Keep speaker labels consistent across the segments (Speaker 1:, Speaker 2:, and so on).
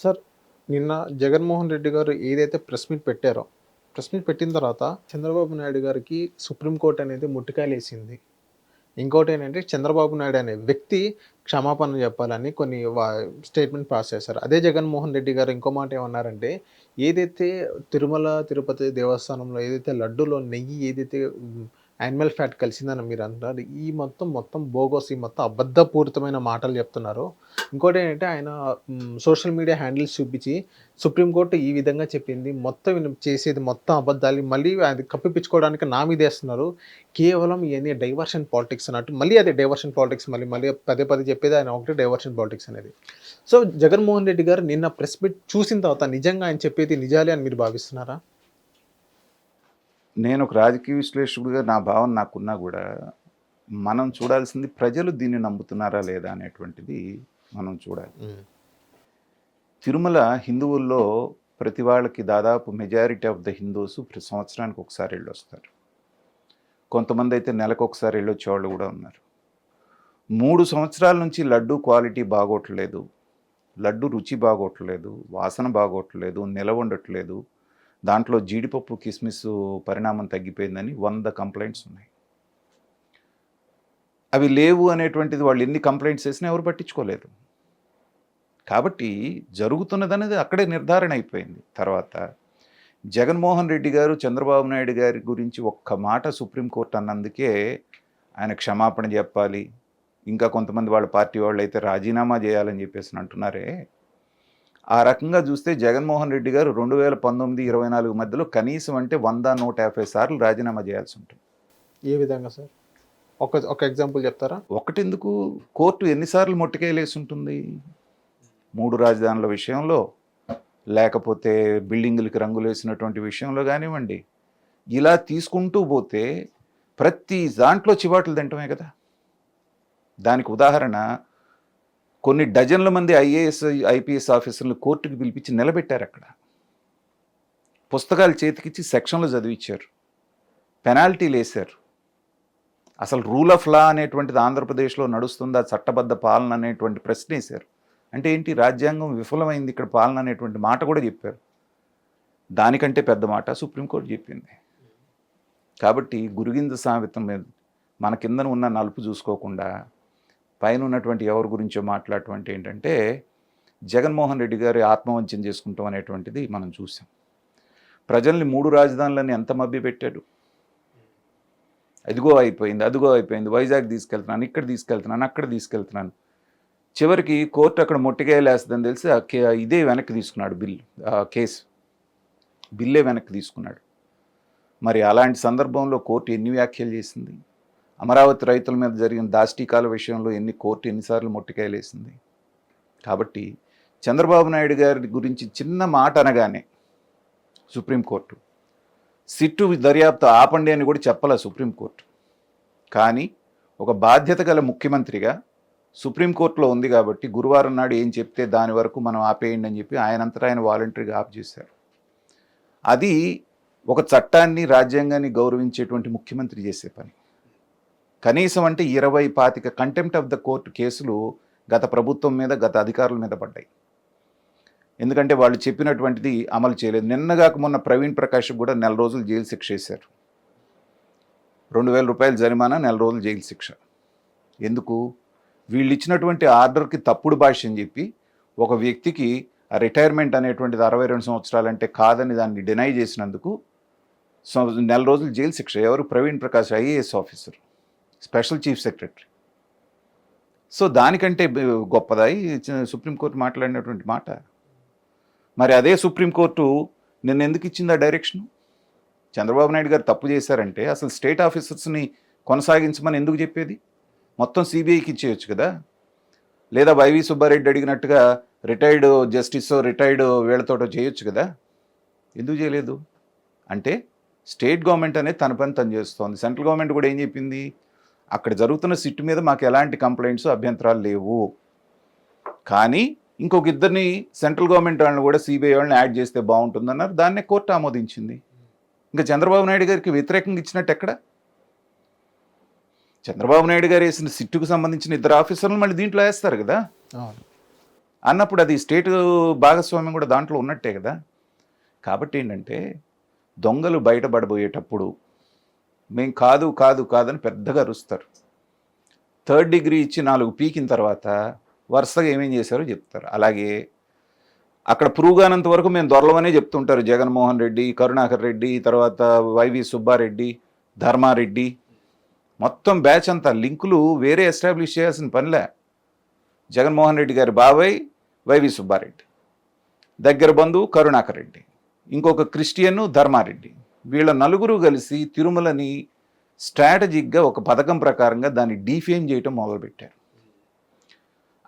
Speaker 1: Sir నిన్న జగన్మోహన్ రెడ్డి గారు ఏదైతే ప్రెస్ మీట్ పెట్టారో, ప్రెస్ మీట్ పెట్టిన తర్వాత చంద్రబాబు నాయుడు గారికి సుప్రీంకోర్టు అనేది ముట్టికాయలేసింది. ఇంకోటేంటంటే చంద్రబాబు నాయుడు అనే వ్యక్తి క్షమాపణ చెప్పాలని కొన్ని స్టేట్మెంట్ పాస్ చేశారు. అదే జగన్మోహన్ రెడ్డి గారు ఇంకో మాట ఏమన్నారంటే, ఏదైతే తిరుమల తిరుపతి దేవస్థానంలో ఏదైతే లడ్డూలో నెయ్యి ఏదైతే యానిమల్ ఫ్యాట్ కలిసిందని మీరు అంటున్నారు. ఈ మొత్తం బోగస్, ఈ మొత్తం అబద్ధపూరితమైన మాటలు చెప్తున్నారు. ఇంకోటేంటంటే ఆయన సోషల్ మీడియా హ్యాండిల్స్ చూపించి సుప్రీంకోర్టు ఈ విధంగా చెప్పింది. మొత్తం ఈయన చేసేది మొత్తం అబద్ధాలు. మళ్ళీ అది కప్పిపుచ్చుకోవడానికి నా మీదేస్తున్నారు. కేవలం ఇయన్నీ డైవర్షన్ పాలిటిక్స్ అన్నట్టు మళ్ళీ అదే డైవర్షన్ పాలిటిక్స్ మళ్ళీ పదే పదే చెప్పేది ఆయన ఒకటే డైవర్షన్ పాలిటిక్స్ అనేది. సో జగన్మోహన్ రెడ్డి గారు నిన్న ప్రెస్ మీట్ చూసిన తర్వాత నిజంగా ఆయన చెప్పేది నిజాలే అని మీరు భావిస్తున్నారా?
Speaker 2: నేను ఒక రాజకీయ విశ్లేషకుడిగా నా భావన నాకున్నా కూడా మనం చూడాల్సింది ప్రజలు దీన్ని నమ్ముతున్నారా లేదా అనేటువంటిది మనం చూడాలి. తిరుమల హిందువుల్లో ప్రతి వాళ్ళకి దాదాపు మెజారిటీ ఆఫ్ ద హిందూస్ సంవత్సరానికి ఒకసారి వెళ్ళొస్తారు. కొంతమంది అయితే నెలకు ఒకసారి వెళ్ళొచ్చేవాళ్ళు కూడా ఉన్నారు. 3 సంవత్సరాల నుంచి లడ్డు క్వాలిటీ బాగోట్లేదు, లడ్డు రుచి బాగోట్లేదు, వాసన బాగోట్లేదు, నిలవ ఉండట్లేదు, దాంట్లో జీడిపప్పు కిస్మిస్ పరిణామం తగ్గిపోయిందని 100 కంప్లైంట్స్ ఉన్నాయి. అవి లేవు అనేటువంటిది వాళ్ళు ఎన్ని కంప్లైంట్స్ చేసినా ఎవరు పట్టించుకోలేదు. కాబట్టి జరుగుతున్నదనేది అక్కడే నిర్ధారణ అయిపోయింది. తర్వాత జగన్మోహన్ రెడ్డి గారు చంద్రబాబు నాయుడు గారి గురించి ఒక్క మాట సుప్రీంకోర్టు అన్నందుకే ఆయన క్షమాపణ చెప్పాలి, ఇంకా కొంతమంది వాళ్ళ పార్టీ వాళ్ళు అయితే రాజీనామా చేయాలని చెప్పేసి అంటున్నారే. ఆ రకంగా చూస్తే జగన్మోహన్ రెడ్డి గారు 2019-24 మధ్యలో కనీసం అంటే 100-150 సార్లు రాజీనామా చేయాల్సి ఉంటుంది.
Speaker 1: ఏ విధంగా సార్? ఒక ఎగ్జాంపుల్ చెప్తారా?
Speaker 2: ఒకటెందుకు, కోర్టు ఎన్నిసార్లు మొట్టికాయలేసి ఉంటుంది? 3 రాజధానుల విషయంలో, లేకపోతే బిల్డింగులకి రంగులు వేసినటువంటి విషయంలో కానివ్వండి, ఇలా తీసుకుంటూ పోతే ప్రతి దాంట్లో చివాట్లు తింటమే కదా. దానికి ఉదాహరణ కొన్ని డజన్ల మంది ఐఏఎస్ ఐపీఎస్ ఆఫీసర్లు కోర్టుకు పిలిపించి నిలబెట్టారు. అక్కడ పుస్తకాలు చేతికిచ్చి సెక్షన్లు చదివించారు, పెనాల్టీలు వేశారు. అసలు రూల్ ఆఫ్ లా అనేటువంటిది ఆంధ్రప్రదేశ్లో నడుస్తుందా, చట్టబద్ధ పాలన అనేటువంటి ప్రశ్న వేశారు. అంటే ఏంటి, రాజ్యాంగం విఫలమైంది ఇక్కడ పాలన అనేటువంటి మాట కూడా చెప్పారు. దానికంటే పెద్ద మాట సుప్రీంకోర్టు చెప్పింది. కాబట్టి గురుగింజ సామెతం మీద మన కిందన ఉన్న నలుపు చూసుకోకుండా పైన ఉన్నటువంటి ఎవరి గురించో మాట్లాడటం ఏంటంటే జగన్మోహన్ రెడ్డి గారి ఆత్మవంచన చేసుకుంటాం అనేటువంటిది మనం చూసాం. ప్రజల్ని 3 రాజధానులని ఎంత మభ్యపెట్టాడు. అదిగో అయిపోయింది, వైజాగ్ తీసుకెళ్తున్నాను, ఇక్కడ తీసుకెళ్తున్నాను, అక్కడ తీసుకెళ్తున్నాను. చివరికి కోర్టు అక్కడ మొట్టికాయలేస్తుందని తెలిసి ఇదే వెనక్కి తీసుకున్నాడు, బిల్లే వెనక్కి తీసుకున్నాడు. మరి అలాంటి సందర్భంలో కోర్టు ఎన్ని వ్యాఖ్యలు చేసింది? అమరావతి రైతుల మీద జరిగిన దాష్టీకాల విషయంలో ఎన్నిసార్లు మొట్టికాయలేసింది? కాబట్టి చంద్రబాబు నాయుడు గారి గురించి చిన్న మాట అనగానే సుప్రీంకోర్టు సిట్టు దర్యాప్తు ఆపండి అని కూడా చెప్పాల సుప్రీంకోర్టు. కానీ ఒక బాధ్యత గల ముఖ్యమంత్రిగా సుప్రీంకోర్టులో ఉంది కాబట్టి గురువారం నాడు ఏం చెప్తే దాని వరకు మనం ఆపేయండి అని చెప్పి ఆయనంతటా ఆయన వాలంటరీగా ఆప్ చేశారు. అది ఒక చట్టాన్ని రాజ్యాంగాన్ని గౌరవించేటువంటి ముఖ్యమంత్రి చేసే పని. కనీసం అంటే 20-25 కంటెంప్ట్ ఆఫ్ ద కోర్టు కేసులు గత ప్రభుత్వం మీద, గత అధికారుల మీద పడ్డాయి. ఎందుకంటే వాళ్ళు చెప్పినటువంటిది అమలు చేయలేదు. నిన్నగాక మొన్న ప్రవీణ్ ప్రకాష్ కూడా 4 రోజులు జైలు శిక్ష వేశారు. 2000 రూపాయలు జరిమానా, 4 రోజులు జైలు శిక్ష. ఎందుకు? వీళ్ళు ఇచ్చినటువంటి ఆర్డర్కి తప్పుడు భాష్యం చెప్పి ఒక వ్యక్తికి రిటైర్మెంట్ అనేటువంటిది 62 సంవత్సరాలంటే కాదని దాన్ని డినై చేసినందుకు 4 రోజులు జైలు శిక్ష. ఎవరు? Praveen Prakash, IAS officer, special chief secretary. So దానికంటే గొప్పదా సుప్రీంకోర్టు మాట్లాడినటువంటి మాట? మరి అదే సుప్రీంకోర్టు నిన్న ఎందుకు ఇచ్చింది ఆ డైరెక్షన్? చంద్రబాబు నాయుడు గారు తప్పు చేశారంటే అసలు స్టేట్ ఆఫీసర్స్ని కొనసాగించమని ఎందుకు చెప్పేది? మొత్తం సిబిఐకి ఇచ్చేయచ్చు కదా. లేదా వైవి సుబ్బారెడ్డి అడిగినట్టుగా రిటైర్డ్ జస్టిస్, రిటైర్డ్ వీళ్ళతోటో చేయొచ్చు కదా. ఎందుకు చేయలేదు? అంటే స్టేట్ గవర్నమెంట్ అనేది తన పని తను చేస్తోంది. సెంట్రల్ గవర్నమెంట్ కూడా ఏం చెప్పింది? అక్కడ జరుగుతున్న సిట్టు మీద మాకు ఎలాంటి కంప్లైంట్స్, అభ్యంతరాలు లేవు, కానీ ఇంకొక ఇద్దరిని సెంట్రల్ గవర్నమెంట్ వాళ్ళని కూడా సిబిఐ వాళ్ళని యాడ్ చేస్తే బాగుంటుందన్నారు. దాన్నే కోర్టు ఆమోదించింది. ఇంకా చంద్రబాబు నాయుడు గారికి వ్యతిరేకంగా ఇచ్చినట్టు ఎక్కడ? చంద్రబాబు నాయుడు గారు వేసిన సిట్టుకు సంబంధించిన 2 ఆఫీసర్లు మళ్ళీ దీంట్లో వేస్తారు కదా. అన్నప్పుడు అది స్టేట్ భాగస్వామ్యం కూడా దాంట్లో ఉన్నట్టే కదా. కాబట్టి ఏంటంటే దొంగలు బయటపడబోయేటప్పుడు మేం కాదు కాదు కాదని పెద్దగా అరుస్తారు. 3rd డిగ్రీ ఇచ్చి 4 పీకిన తర్వాత వరుసగా ఏమేం చేశారో చెప్తారు. అలాగే అక్కడ ప్రూవ్ కానంత వరకు మేము దొరలమనే చెప్తుంటారు. జగన్మోహన్ రెడ్డి, కరుణాకర్ రెడ్డి, తర్వాత వైవి సుబ్బారెడ్డి, ధర్మారెడ్డి, మొత్తం బ్యాచ్ అంతా లింకులు వేరే ఎస్టాబ్లిష్ చేయాల్సిన పనిలే. జగన్మోహన్ రెడ్డి గారి బాబాయ్ వైవి సుబ్బారెడ్డి, దగ్గర బంధువు కరుణాకర్ రెడ్డి, ఇంకొక క్రిస్టియన్ ధర్మారెడ్డి, వీళ్ళ నలుగురు కలిసి తిరుమలని స్ట్రాటజిక్గా ఒక పథకం ప్రకారంగా దాన్ని డీఫేమ్ చేయటం మొదలుపెట్టారు.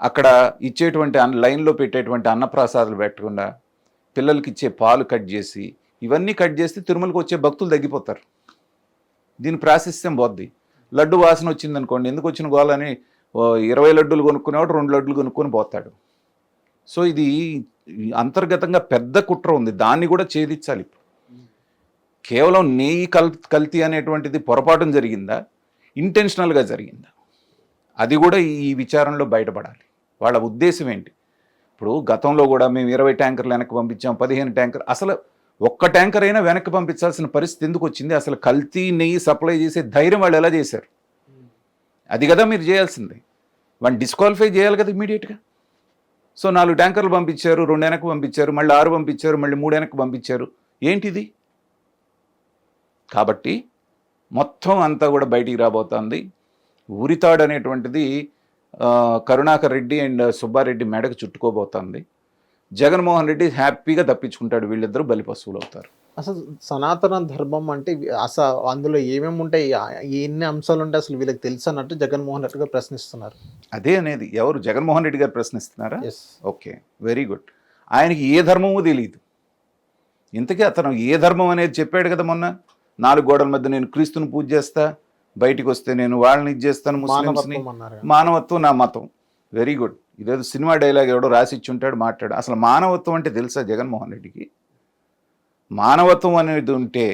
Speaker 2: అక్కడ ఇచ్చేటువంటి లైన్లో పెట్టేటువంటి అన్నప్రసాదాలు పెట్టకుండా పిల్లలకి ఇచ్చే పాలు కట్ చేసి ఇవన్నీ కట్ చేస్తే తిరుమలకు వచ్చే భక్తులు తగ్గిపోతారు. దీని ప్రాశస్త్యం పోద్ది. లడ్డు వాసన వచ్చింది అనుకోండి, ఎందుకు వచ్చిన గోలని 20 లడ్డూలు కొనుక్కునేవాడు 2 లడ్డులు కొనుక్కొని పోతాడు. సో ఇది అంతర్గతంగా పెద్ద కుట్ర ఉంది, దాన్ని కూడా ఛేదించాలి. ఇప్పుడు కేవలం నెయ్యి కల్తీ అనేటువంటిది పొరపాటున జరిగిందా, ఇంటెన్షనల్గా జరిగిందా, అది కూడా ఈ విచారణలో బయటపడాలి. వాళ్ళ ఉద్దేశం ఏంటి? ఇప్పుడు గతంలో కూడా మేము 20 ట్యాంకర్లు వెనక్కి పంపించాం, 15 ట్యాంకర్, అసలు ఒక్క ట్యాంకర్ అయినా వెనక్కి పంపించాల్సిన పరిస్థితి ఎందుకు వచ్చింది? అసలు కల్తీ నెయ్యి సప్లై చేసే ధైర్యం వాళ్ళు ఎలా చేశారు? అది కదా మీరు చేయాల్సింది. వాడిని డిస్క్వాలిఫై చేయాలి కదా ఇమీడియట్గా. సో 4 ట్యాంకర్లు పంపించారు, 2 వెనక్కి పంపించారు, మళ్ళీ 6 పంపించారు, మళ్ళీ 3 వెనక్కి పంపించారు. ఏంటిది? కాబట్టి మొత్తం అంతా కూడా బయటికి రాబోతోంది. ఉరితాడు అనేటువంటిది కరుణాకర్ రెడ్డి అండ్ సుబ్బారెడ్డి మెడకు చుట్టుకోబోతోంది. జగన్మోహన్ రెడ్డి హ్యాపీగా తప్పించుకుంటాడు, వీళ్ళిద్దరూ బలిపశువులు అవుతారు.
Speaker 1: అసలు సనాతన ధర్మం అంటే అసలు అందులో ఏమేమి ఉంటాయి, ఎన్ని అంశాలు ఉంటాయి అసలు వీళ్ళకి తెలుసు అన్నట్టు జగన్మోహన్ రెడ్డి గారు ప్రశ్నిస్తున్నారు.
Speaker 2: అదే అనేది ఎవరు? జగన్మోహన్ రెడ్డి గారు ప్రశ్నిస్తున్నారా?
Speaker 1: ఎస్.
Speaker 2: Okay, very good. ఆయనకి ఏ ధర్మమో తెలియదు. ఇంతకీ అతను ఏ ధర్మం అనేది చెప్పాడు కదా మొన్న, 4 గోడల మధ్య నేను క్రీస్తుని పూజ చేస్తా, బయటికి వస్తే నేను వాళ్ళని ఇది చేస్తాను, ముస్లిమ్స్ని, మానవత్వం నా మతం. Very good. ఇదేదో సినిమా డైలాగ్ ఎవడో రాసిచ్చి ఉంటాడు, మాట్లాడు. అసలు మానవత్వం అంటే తెలుసా జగన్మోహన్ రెడ్డికి? మానవత్వం అనేది ఉంటే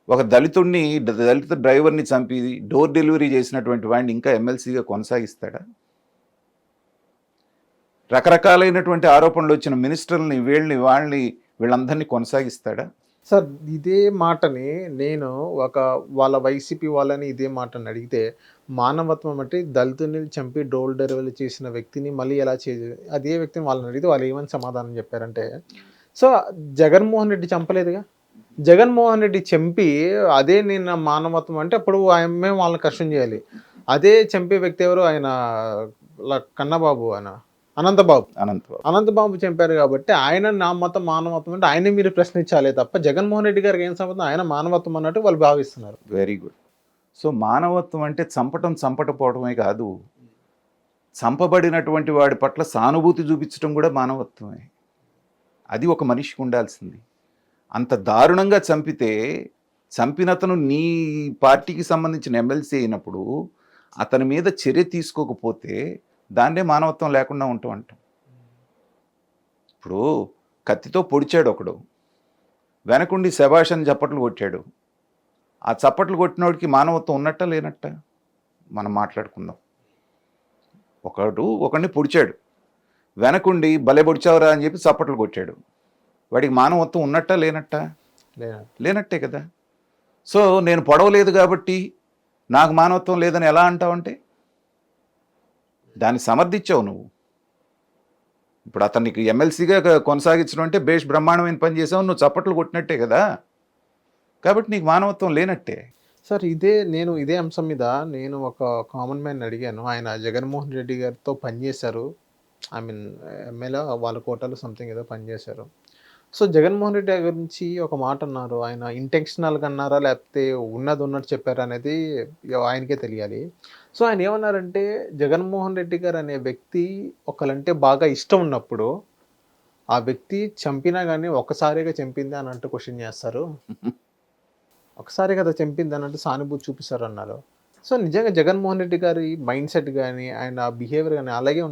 Speaker 2: ఒక దళితుడిని, దళిత డ్రైవర్ని చంపి డోర్ డెలివరీ చేసినటువంటి వాడిని ఇంకా ఎమ్మెల్సీగా కొనసాగిస్తాడా? రకరకాలైనటువంటి ఆరోపణలు వచ్చిన మినిస్టర్ని, వీళ్ళందరినీ కొనసాగిస్తాడా?
Speaker 1: సార్ ఇదే మాటని నేను వాళ్ళ వైసీపీ వాళ్ళని ఇదే మాటని అడిగితే, మానవత్వం అంటే దళితుని చంపి డోర్ డెలివరీ చేసిన వ్యక్తిని మళ్ళీ ఎలా అదే వ్యక్తిని వాళ్ళని అడిగితే వాళ్ళు ఏమని సమాధానం చెప్పారంటే, సో జగన్మోహన్ రెడ్డి చంపలేదుగా, జగన్మోహన్ రెడ్డి చంపి అదే నేను మానవత్వం అంటే అప్పుడు మేము వాళ్ళని కష్టం చేయాలి. అదే చంపే వ్యక్తి ఎవరు? ఆయన కన్నబాబు, ఆయన అనంతబాబు చంపారు కాబట్టి ఆయన నా మతం మానవత్వం అంటే ఆయన మీరు ప్రశ్నించాలే తప్ప జగన్మోహన్ రెడ్డి గారికి ఏం సంబంధం, ఆయన మానవత్వం అన్నట్టు వాళ్ళు భావిస్తున్నారు.
Speaker 2: Very good. సో మానవత్వం అంటే చంపకపోవడమే కాదు, చంపబడినటువంటి వాడి పట్ల సానుభూతి చూపించడం కూడా మానవత్వమే. అది ఒక మనిషికి ఉండాల్సింది. అంత దారుణంగా చంపినతను నీ పార్టీకి సంబంధించిన ఎమ్మెల్సీ అయినప్పుడు అతని మీద చర్య తీసుకోకపోతే దాన్నే మానవత్వం లేకుండా అంటాం. ఇప్పుడు కత్తితో పొడిచాడు ఒకడు, వెనకుండి శభాష్ అని చప్పట్లు కొట్టాడు. ఆ చప్పట్లు కొట్టినోడికి మానవత్వం ఉన్నట్ట లేనట్ట మనం మాట్లాడుకుందాం. ఒకడిని పొడిచాడు, వెనకుండి భలే పొడిచావురా అని చెప్పి చప్పట్లు కొట్టాడు. వాడికి మానవత్వం ఉన్నట్ట లేనట్ట? లేనట్టే కదా. సో నేను పొడవలేదు కాబట్టి నాకు మానవత్వం లేదని ఎలా అంటావంటే దాన్ని సమర్థించావు నువ్వు. ఇప్పుడు అతనికి ఎమ్మెల్సీగా కొనసాగించడం అంటే బేష్ బ్రహ్మాండమైన పని చేసావు, నువ్వు చప్పట్లు కొట్టినట్టే కదా. కాబట్టి నీకు మానవత్వం లేనట్టే.
Speaker 1: సార్ ఇదే అంశం మీద నేను ఒక కామన్ మ్యాన్ అడిగాను. ఆయన జగన్మోహన్ రెడ్డి గారితో పనిచేశారు, ఎమ్మెల్యే వాళ్ళ కోటాలో సంథింగ్ ఏదో పనిచేశారు. సో జగన్మోహన్ రెడ్డి గురించి ఒక మాట అన్నారు, ఆయన ఇంటెన్షనల్గా అన్నారా లేకపోతే ఉన్నట్టు చెప్పారా అనేది ఆయనకే తెలియాలి. సో ఆయన ఏమన్నారంటే, జగన్మోహన్ రెడ్డి గారు అనే వ్యక్తి ఒకరంటే బాగా ఇష్టం ఉన్నప్పుడు ఆ వ్యక్తి చంపినా కానీ ఒక్కసారిగా చంపింది అని అంటూ క్వశ్చన్ చేస్తారు, ఒకసారి కదా చంపింది అని అంటే సానుభూతి చూపిస్తారు అన్నారు. సో నిజంగా జగన్మోహన్ రెడ్డి గారి మైండ్ సెట్ కానీ ఆయన బిహేవియర్ కానీ అలాగే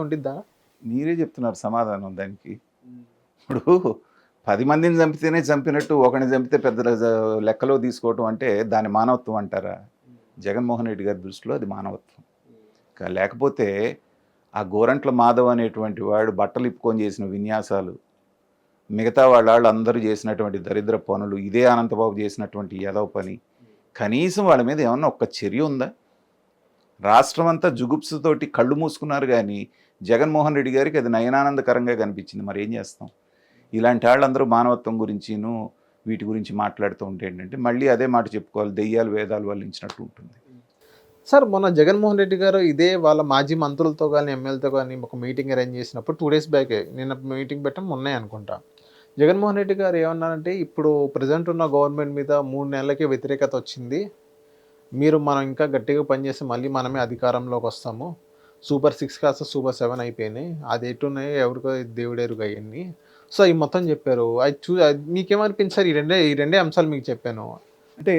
Speaker 1: ఉండిద్దా?
Speaker 2: మీరే చెప్తున్నారు సమాధానం దానికి. ఇప్పుడు 10 మందిని చంపితేనే చంపినట్టు ఒకరిని చంపితే పెద్ద లెక్కలో తీసుకోవటం అంటే దాని మానవత్వం అంటారా? జగన్మోహన్ రెడ్డి గారి దృష్టిలో అది మానవత్వం. లేకపోతే ఆ గోరంట్ల మాధవ్ అనేటువంటి వాడు బట్టలు ఇప్పుకొని చేసిన విన్యాసాలు, మిగతా వాళ్ళు అందరూ చేసినటువంటి దరిద్ర పనులు, ఇదే అనంతబాబు చేసినటువంటి యదవ పని, కనీసం వాళ్ళ మీద ఏమన్నా ఒక్క చర్య ఉందా? రాష్ట్రం అంతా జుగుప్సతోటి కళ్ళు మూసుకున్నారు, కానీ జగన్మోహన్ రెడ్డి గారికి అది నయనానందకరంగా కనిపించింది. మరి ఏం చేస్తాం? ఇలాంటి వాళ్ళందరూ మానవత్వం గురించిను వీటి గురించి మాట్లాడుతూ ఉంటే ఏంటంటే మళ్ళీ అదే మాట చెప్పుకోవాలి, దెయ్యాలు వేదాలు వల్లించినట్టు ఉంటుంది.
Speaker 1: సార్ మొన్న జగన్మోహన్ రెడ్డి గారు ఇదే వాళ్ళ మాజీ మంత్రులతో కానీ ఎమ్మెల్యేతో కానీ ఒక మీటింగ్ అరేంజ్ చేసినప్పుడు 2 days బ్యాకే, నిన్న మీటింగ్ పెట్టడం ఉన్నాయి అనుకుంటా. జగన్మోహన్ రెడ్డి గారు ఏమన్నారంటే, ఇప్పుడు ప్రజెంట్ ఉన్న గవర్నమెంట్ మీద 3 నెలలకే వ్యతిరేకత వచ్చింది, మనం ఇంకా గట్టిగా పనిచేస్తే మళ్ళీ మనమే అధికారంలోకి వస్తాము, సూపర్ 6 కాస్త సూపర్ 7 అయిపోయినాయి, అది ఎటున్నాయో ఎవరికో దేవుడెరుగు అవన్నీ. సో ఈ మొత్తం చెప్పారు. అది మీకేమనిపించారు? ఈ రెండే అంశాలు మీకు చెప్పాను.
Speaker 2: అంటే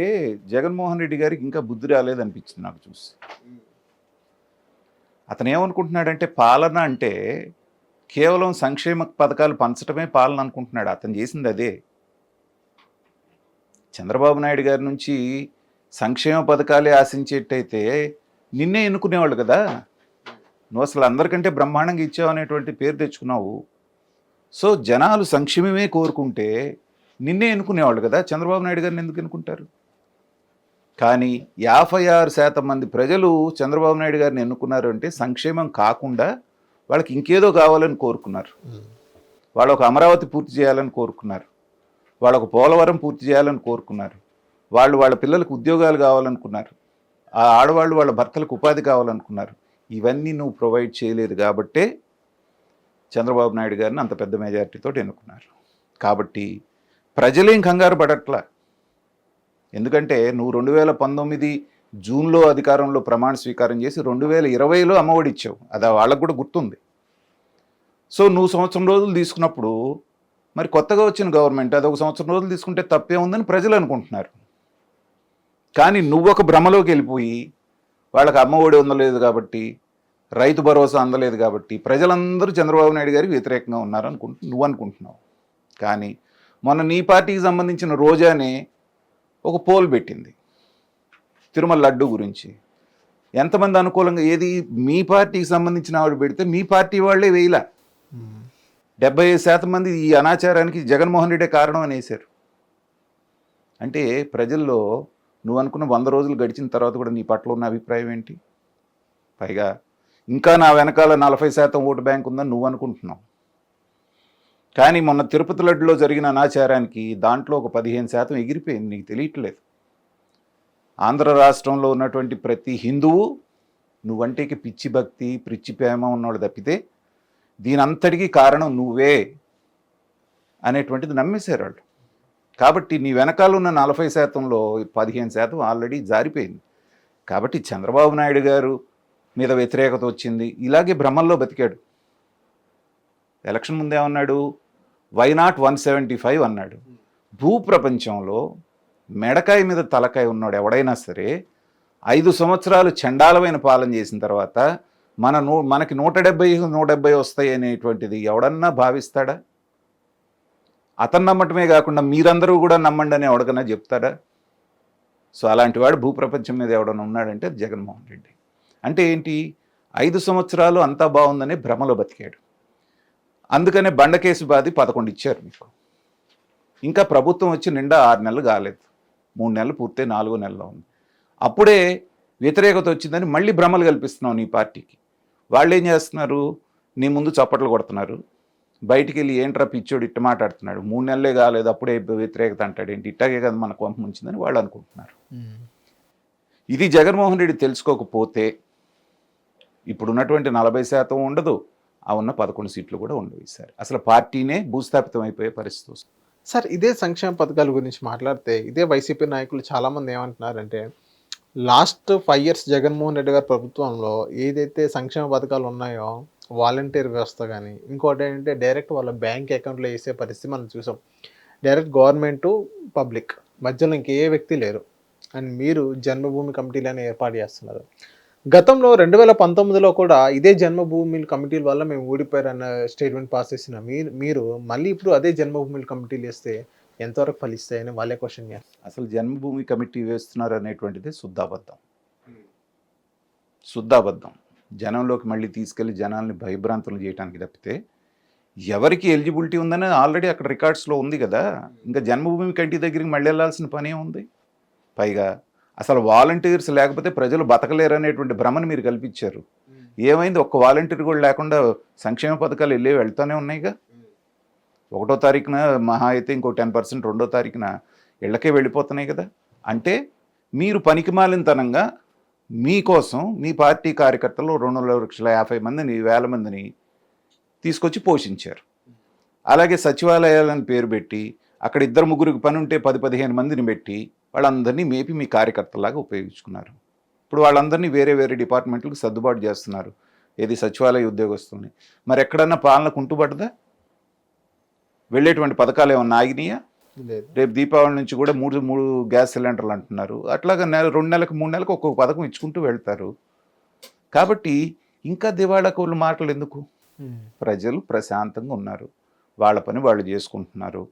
Speaker 2: జగన్మోహన్ రెడ్డి గారికి ఇంకా బుద్ధి రాలేదనిపించింది నాకు చూసి. అతను ఏమనుకుంటున్నాడంటే పాలన అంటే కేవలం సంక్షేమ పథకాలు పంచడమే పాలన అనుకుంటున్నాడు. అతను చేసింది అదే. చంద్రబాబు నాయుడు గారి నుంచి సంక్షేమ పథకాలే ఆశించేటైతే నిన్నే ఎన్నుకునేవాళ్ళు కదా. నువ్వు అసలు అందరికంటే బ్రహ్మాండంగా ఇచ్చావు అనేటువంటి పేరు తెచ్చుకున్నావు. సో జనాలు సంక్షేమమే కోరుకుంటే నిన్నే ఎన్నుకునేవాళ్ళు కదా. చంద్రబాబు నాయుడు గారిని ఎందుకు ఎన్నుకుంటారు? కానీ 56% మంది ప్రజలు చంద్రబాబు నాయుడు గారిని ఎన్నుకున్నారు అంటే సంక్షేమం కాకుండా వాళ్ళకి ఇంకేదో కావాలని కోరుకున్నారు. వాళ్ళు ఒక అమరావతి పూర్తి చేయాలని కోరుకున్నారు, వాళ్ళు ఒక పోలవరం పూర్తి చేయాలని కోరుకున్నారు, వాళ్ళ పిల్లలకు ఉద్యోగాలు కావాలనుకున్నారు, ఆ ఆడవాళ్ళు వాళ్ళ భర్తలకు ఉపాధి కావాలనుకున్నారు. ఇవన్నీ నువ్వు ప్రొవైడ్ చేయలేదు కాబట్టే చంద్రబాబు నాయుడు గారిని అంత పెద్ద మెజారిటీతో ఎన్నుకున్నారు. కాబట్టి ప్రజలేం కంగారు పడట్లా. ఎందుకంటే నువ్వు 2019 జూన్లో అధికారంలో ప్రమాణ స్వీకారం చేసి 2020లో అమ్మఒడి ఇచ్చావు. అది వాళ్ళకు కూడా గుర్తుంది. సో నువ్వు సంవత్సరం రోజులు తీసుకున్నప్పుడు మరి కొత్తగా వచ్చిన గవర్నమెంట్ అది ఒక సంవత్సరం రోజులు తీసుకుంటే తప్పే ఉందని ప్రజలు అనుకుంటున్నారు. కానీ నువ్వు ఒక భ్రమలోకి వెళ్ళిపోయి వాళ్ళకి అమ్మఒడి అందలేదు కాబట్టి, రైతు భరోసా అందలేదు కాబట్టి ప్రజలందరూ చంద్రబాబు నాయుడు గారికి వ్యతిరేకంగా ఉన్నారు నువ్వు అనుకుంటున్నావు. కానీ మొన్న నీ పార్టీకి సంబంధించిన రోజానే ఒక పోల్ పెట్టింది తిరుమల లడ్డు గురించి. ఎంతమంది అనుకూలంగా, ఏది మీ పార్టీకి సంబంధించిన ఆవిడ పెడితే మీ పార్టీ వాళ్ళే వేయలా. 75% మంది ఈ అనాచారానికి జగన్మోహన్ రెడ్డే కారణం అనేసారు. అంటే ప్రజల్లో నువ్వు అనుకున్న 100 రోజులు గడిచిన తర్వాత కూడా నీ పట్ల ఉన్న అభిప్రాయం ఏంటి? పైగా ఇంకా నా వెనకాల 40% ఓటు బ్యాంక్ ఉందని నువ్వు అనుకుంటున్నావు. కానీ మొన్న తిరుపతి లడ్డులో జరిగిన అనాచారానికి దాంట్లో ఒక 15% ఎగిరిపోయింది, నీకు తెలియట్లేదు. ఆంధ్ర రాష్ట్రంలో ఉన్నటువంటి ప్రతి హిందువు నువ్వంటేకి పిచ్చి భక్తి పిచ్చి ప్రేమ ఉన్నవాడు తప్పితే దీనంతటికీ కారణం నువ్వే అనేటువంటిది నమ్మేశారు వాళ్ళు. కాబట్టి నీ వెనకాల ఉన్న 40%లో 15% ఆల్రెడీ జారిపోయింది. కాబట్టి చంద్రబాబు నాయుడు గారు మీద వ్యతిరేకత వచ్చింది, ఇలాగే భ్రమల్లో బతికాడు. ఎలక్షన్ ముందేమన్నాడు? వై నాట్ 175 అన్నాడు. భూప్రపంచంలో మెడకాయ మీద తలకాయ ఉన్నాడు ఎవడైనా సరే 5 సంవత్సరాలు చండాలమైన పాలన చేసిన తర్వాత మనకి 170 వస్తాయి అనేటువంటిది ఎవడన్నా భావిస్తాడా? అతను నమ్మటమే కాకుండా మీరందరూ కూడా నమ్మండి అని ఎవడికన్నా చెప్తాడా? సో అలాంటి వాడు భూప్రపంచం మీద ఎవడన్నా ఉన్నాడంటే జగన్మోహన్ రెడ్డి. అంటే ఏంటి? 5 సంవత్సరాలు అంతా బాగుందనే భ్రమలో బతికాడు. అందుకనే బండకేసి బాది 11 ఇచ్చారు మీకు. ఇంకా ప్రభుత్వం వచ్చి నిండా 6 నెలలు కాలేదు, 3 నెలలు పూర్తయి 4వ నెలలో ఉంది. అప్పుడే వ్యతిరేకత వచ్చిందని మళ్ళీ భ్రమలు కల్పిస్తున్నావు నీ పార్టీకి. వాళ్ళు ఏం చేస్తున్నారు? నీ ముందు చప్పట్లు కొడుతున్నారు, బయటికి వెళ్ళి ఏంట్రా పిచ్చోడు ఇట్ట మాట్లాడుతున్నాడు, 3 నెలలే కాలేదు అప్పుడే వ్యతిరేకత అంటాడు ఏంటి, ఇట్టాగే కదా మన కొంప ముంచిందని వాళ్ళు అనుకుంటున్నారు. ఇది జగన్మోహన్ రెడ్డి తెలుసుకోకపోతే ఇప్పుడున్నటువంటి 40% ఉండదు, ఆ ఉన్న 11 సీట్లు కూడా ఉండవు. ఈసారి అసలు పార్టీనే భూస్థాపితం అయిపోయే పరిస్థితి వస్తుంది.
Speaker 1: సార్ ఇదే సంక్షేమ పథకాల గురించి మాట్లాడితే ఇదే వైసీపీ నాయకులు చాలామంది ఏమంటున్నారంటే, లాస్ట్ 5 years జగన్మోహన్ రెడ్డి గారి ప్రభుత్వంలో ఏదైతే సంక్షేమ పథకాలు ఉన్నాయో వాలంటీర్ వ్యవస్థ కానీ ఇంకోటి ఏంటంటే డైరెక్ట్ వాళ్ళ బ్యాంక్ అకౌంట్లో వేసే పరిస్థితి మనం చూసాం. డైరెక్ట్ గవర్నమెంటు పబ్లిక్ మధ్యలో ఇంకే వ్యక్తి లేరు. అండ్ మీరు జన్మభూమి కమిటీలను ఏర్పాటు చేస్తున్నారు. గతంలో 2019లో కూడా ఇదే జన్మభూమి కమిటీల వల్ల మేము ఊడిపోయారన్న స్టేట్మెంట్ పాస్ చేసిన మీరు మళ్ళీ ఇప్పుడు అదే జన్మభూమి కమిటీలు వేస్తే ఎంతవరకు ఫలిస్తాయని వాళ్ళే క్వశ్చన్ చేస్తారు.
Speaker 2: అసలు జన్మభూమి కమిటీ వేస్తున్నారు అనేటువంటిది శుద్ధాబద్ధం. జనంలోకి మళ్ళీ తీసుకెళ్లి జనాల్ని భయభ్రాంతులు చేయడానికి తప్పితే ఎవరికి ఎలిజిబిలిటీ ఉందని ఆల్రెడీ అక్కడ రికార్డ్స్లో ఉంది కదా. ఇంకా జన్మభూమి కమిటీ దగ్గరికి మళ్ళీ వెళ్ళాల్సిన పనే ఉంది. పైగా అసలు వాలంటీర్స్ లేకపోతే ప్రజలు బతకలేరు అనేటువంటి భ్రమను మీరు కల్పించారు. ఏమైంది? ఒక్క వాలంటీర్ కూడా లేకుండా సంక్షేమ పథకాలు వెళ్తూనే ఉన్నాయిగా. 1వ తారీఖున మహా అయితే ఇంకో 10%, 2వ తారీఖున ఇళ్ళకే వెళ్ళిపోతున్నాయి కదా. అంటే మీరు పనికిమాలినతనంగా మీకోసం మీ పార్టీ కార్యకర్తలు 2,50,000 మందిని, 1,000 మందిని తీసుకొచ్చి పోషించారు. అలాగే సచివాలయాలను పేరు పెట్టి అక్కడ 2-3 పని ఉంటే 10-15 మందిని పెట్టి వాళ్ళందరినీ మేపి మీ కార్యకర్తలాగా ఉపయోగించుకున్నారు. ఇప్పుడు వాళ్ళందరినీ వేరే వేరే డిపార్ట్మెంట్లకు సర్దుబాటు చేస్తున్నారు. ఏది? సచివాలయ ఉద్యోగస్తుల్ని. మరి ఎక్కడన్నా పాలన కుంటుపడ్డదా? వెళ్ళేటువంటి పథకాలు ఏమన్నా ఆగినాయా?
Speaker 1: లేదు.
Speaker 2: రేపు దీపావళి నుంచి కూడా 3 గ్యాస్ సిలిండర్లు అంటున్నారు. అట్లాగా 2 నెలలకు 3 నెలలకు ఒక్కొక్క పథకం ఇచ్చుకుంటూ వెళ్తారు. కాబట్టి ఇంకా దివాళాకోళ్ళు మాటలు ఎందుకు? ప్రజలు ప్రశాంతంగా ఉన్నారు, వాళ్ళ పని వాళ్ళు చేసుకుంటున్నారు.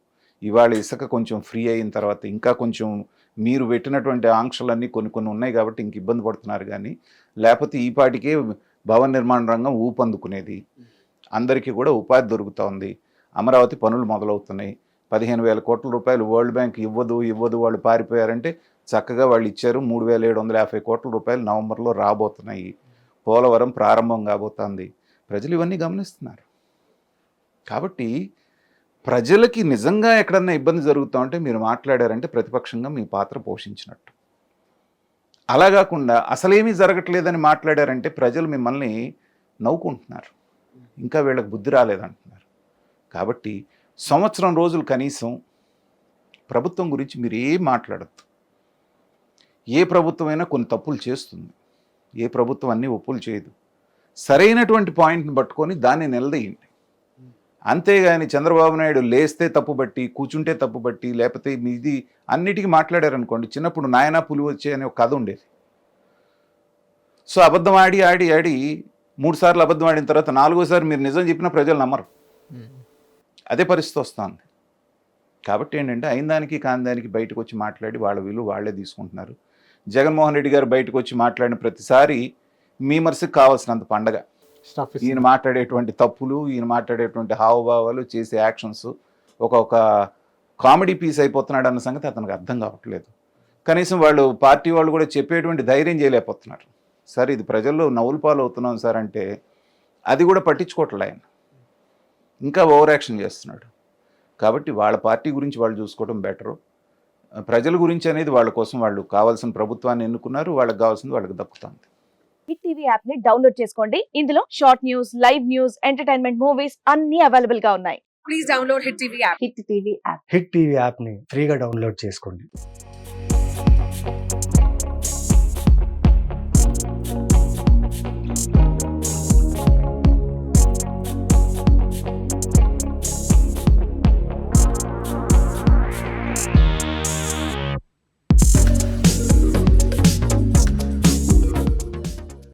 Speaker 2: ఇవాళ ఇసుక కొంచెం ఫ్రీ అయిన తర్వాత ఇంకా కొంచెం మీరు పెట్టినటువంటి ఆంక్షలన్నీ కొన్ని ఉన్నాయి కాబట్టి ఇంక ఇబ్బంది పడుతున్నారు. కానీ లేకపోతే ఈ పాటికే భవన నిర్మాణ రంగం ఊపందుకునేది. అందరికీ కూడా ఉపాధి దొరుకుతూ ఉంది. అమరావతి పనులు మొదలవుతున్నాయి. 15,000 కోట్ల రూపాయలు వరల్డ్ బ్యాంక్ ఇవ్వదు వాళ్ళు పారిపోయారంటే చక్కగా వాళ్ళు ఇచ్చారు. 3,750 కోట్ల రూపాయలు నవంబర్లో రాబోతున్నాయి. పోలవరం ప్రారంభం కాబోతోంది. ప్రజలు ఇవన్నీ గమనిస్తున్నారు. కాబట్టి ప్రజలకి నిజంగా ఎక్కడన్నా ఇబ్బంది జరుగుతూ ఉంటే మీరు మాట్లాడారంటే ప్రతిపక్షంగా మీ పాత్ర పోషించినట్టు. అలా కాకుండా అసలేమీ జరగట్లేదని మాట్లాడారంటే ప్రజలు మిమ్మల్ని నవ్వుకుంటున్నారు. ఇంకా వీళ్ళకి బుద్ధి రాలేదంటున్నారు. కాబట్టి సంవత్సరం రోజులు కనీసం ప్రభుత్వం గురించి మీరు ఏం మాట్లాడద్దు. ఏ ప్రభుత్వమైనా కొన్ని తప్పులు చేస్తుంది. ఏ ప్రభుత్వం అన్నీ ఒప్పులు చేయదు. సరైనటువంటి పాయింట్ని పట్టుకొని దాన్ని నిలదీయండి. అంతేగాని చంద్రబాబు నాయుడు లేస్తే తప్పుబట్టి, కూర్చుంటే తప్పుబట్టి, లేకపోతే మీది అన్నిటికీ మాట్లాడారనుకోండి. చిన్నప్పుడు నాయనా పులి వచ్చే అనే ఒక కథ ఉండేది. సో అబద్ధం ఆడి 3 సార్లు అబద్ధం ఆడిన తర్వాత 4వసారి మీరు నిజం చెప్పినా ప్రజలు నమ్మరు. అదే పరిస్థితి వస్తుంది. కాబట్టి ఏంటంటే అయిన దానికి కాని దానికి బయటకు వచ్చి మాట్లాడి వాళ్ళ విలువ వాళ్ళే తీసుకుంటున్నారు. జగన్మోహన్ రెడ్డి గారు బయటకు వచ్చి మాట్లాడిన ప్రతిసారి మీ మనసుకు కావాల్సినంత పండగ. ఈయన మాట్లాడేటువంటి తప్పులు, ఈయన మాట్లాడేటువంటి హావభావాలు, చేసే యాక్షన్స్ ఒక కామెడీ పీస్ అయిపోతున్నాడు అన్న సంగతి అతనికి అర్థం కావట్లేదు. కనీసం వాళ్ళు పార్టీ వాళ్ళు కూడా చెప్పేటువంటి ధైర్యం చేయలేకపోతున్నారు. సార్ ఇది ప్రజల్లో నవ్వుల పాలు అవుతున్నాం సార్ అంటే అది కూడా పట్టించుకోవట్లే ఆయన. ఇంకా ఓవర్ యాక్షన్ చేస్తున్నాడు. కాబట్టి వాళ్ళ పార్టీ గురించి వాళ్ళు చూసుకోవడం బెటరు. ప్రజల గురించి అనేది వాళ్ళ కోసం వాళ్ళు కావాల్సిన ప్రభుత్వాన్ని ఎన్నుకున్నారు. వాళ్ళకి కావాల్సింది వాళ్ళకి దక్కుతుంది.
Speaker 3: హిట్ టీవీ యాప్ ని డౌన్లోడ్ చేసుకోండి. ఇందులో short news, live news, entertainment movies అన్ని అవైలబుల్ గా ఉన్నాయి. Please download hit TV app. Hit TV app.
Speaker 4: Hit TV యాప్ని ఫ్రీగా డౌన్లోడ్ చేసుకోండి.